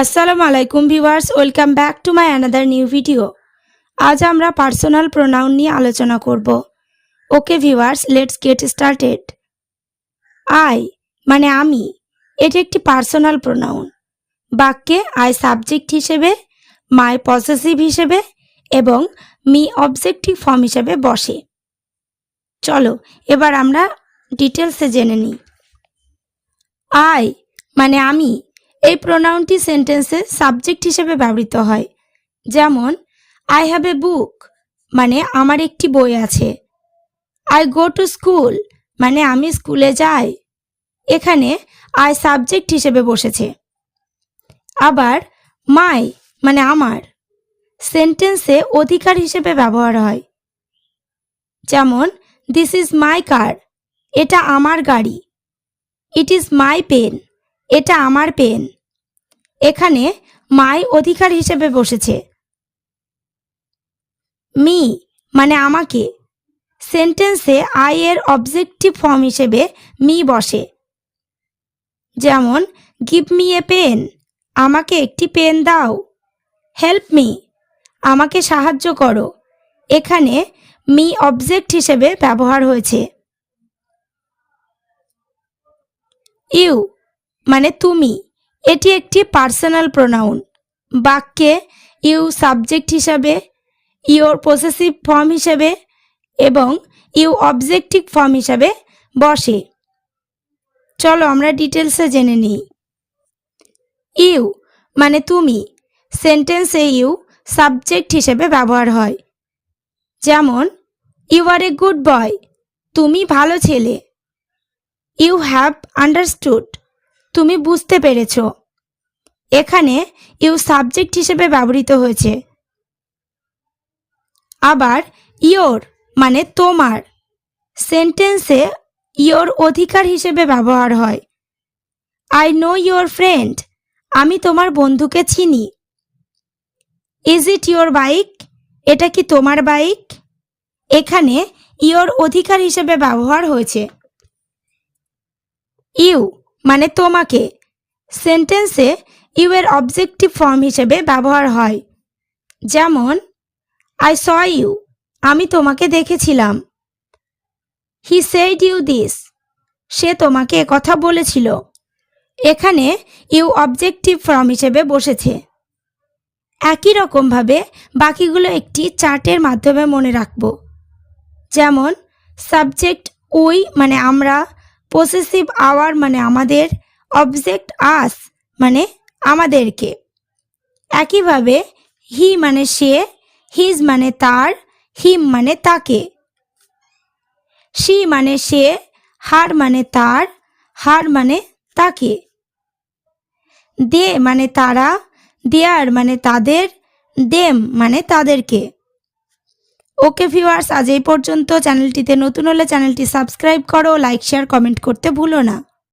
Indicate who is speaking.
Speaker 1: আসসালামু আলাইকুম viewers, welcome back to my another new video. আজ আমরা পার্সোনাল প্রোনাউন নিয়ে আলোচনা করব। Okay viewers, let's get started. I মানে আমি, এটি একটি পার্সোনাল প্রোনাউন। বাক্যে আই সাবজেক্ট হিসেবে, মাই পসেসিভ হিসেবে এবং মি অবজেক্টিভ ফর্ম হিসেবে বসে। চলো এবার আমরা ডিটেলসে জেনে নিই। আই মানে আমি, এই প্রোনাউনটি সেন্টেন্সে সাবজেক্ট হিসেবে ব্যবহৃত হয়। যেমন আই হ্যাভ এ বুক মানে আমার একটি বই আছে। আই গো টু স্কুল মানে আমি স্কুলে যাই। এখানে আই সাবজেক্ট হিসেবে বসেছে। আবার মাই মানে আমার, সেন্টেন্সে অধিকার হিসেবে ব্যবহার হয়। যেমন দিস ইজ মাই কার, এটা আমার গাড়ি। ইট ইজ মাই পেন, এটা আমার পেন। এখানে মাই অধিকার হিসেবে বসেছে। মি মানে আমাকে, সেন্টেন্সে আই এর অবজেক্টিভ ফর্ম হিসেবে মি বসে। যেমন গিভ মি এ পেন, আমাকে একটি পেন দাও। হেল্প মি, আমাকে সাহায্য করো। এখানে মি অবজেক্ট হিসেবে ব্যবহার হয়েছে। ইউ মানে তুমি, এটি একটি পার্সোনাল প্রোনাউন। বাক্যে ইউ সাবজেক্ট হিসাবে, ইউর পসেসিভ ফর্ম হিসেবে এবং ইউ অবজেক্টিভ ফর্ম হিসাবে বসে। চলো আমরা ডিটেলসে জেনে নিই। ইউ মানে তুমি, সেন্টেন্সে ইউ সাবজেক্ট হিসেবে ব্যবহার হয়। যেমন you R a good boy, তুমি ভালো ছেলে। ইউ হ্যাভ আন্ডারস্টুড, তুমি বুঝতে পেরেছ। এখানে ইউ সাবজেক্ট হিসেবে ব্যবহৃত হয়েছে। আবার ইয়োর মানে তোমার, সেন্টেন্সে ইয়োর অধিকার হিসেবে ব্যবহার হয়। আই নো ইয়োর ফ্রেন্ড, আমি তোমার বন্ধুকে চিনি। ইজ ইট ইয়োর বাইক, এটা কি তোমার বাইক? এখানে ইয়োর অধিকার হিসেবে ব্যবহার হয়েছে। ইউ মানে তোমাকে, সেন্টেন্সে ইউ এর অবজেক্টিভ ফর্ম হিসেবে ব্যবহার হয়। যেমন আই স ইউ, আমি তোমাকে দেখেছিলাম। হি সেড ইউ দিস, সে তোমাকে একথা বলেছিল। এখানে ইউ অবজেক্টিভ ফর্ম হিসেবে বসেছে। একই রকমভাবে বাকিগুলো একটি চার্টের মাধ্যমে মনে রাখব। যেমন সাবজেক্ট উই মানে আমরা, পসেসিভ আওয়ার মানে আমাদের, অবজেক্ট আস মানে আমাদেরকে। একইভাবে হি মানে সে, হিজ মানে তার, হিম মানে তাকে। শি মানে সে, হার মানে তার, হার মানে তাকে। দে মানে তারা, দেয়ার মানে তাদের, দেম মানে তাদেরকে। ওকে ভিউয়ার্স, আজ এই পর্যন্ত। চ্যানেলটিতে নতুন হলে চ্যানেলটি সাবস্ক্রাইব করো, লাইক শেয়ার কমেন্ট করতে ভুলো না।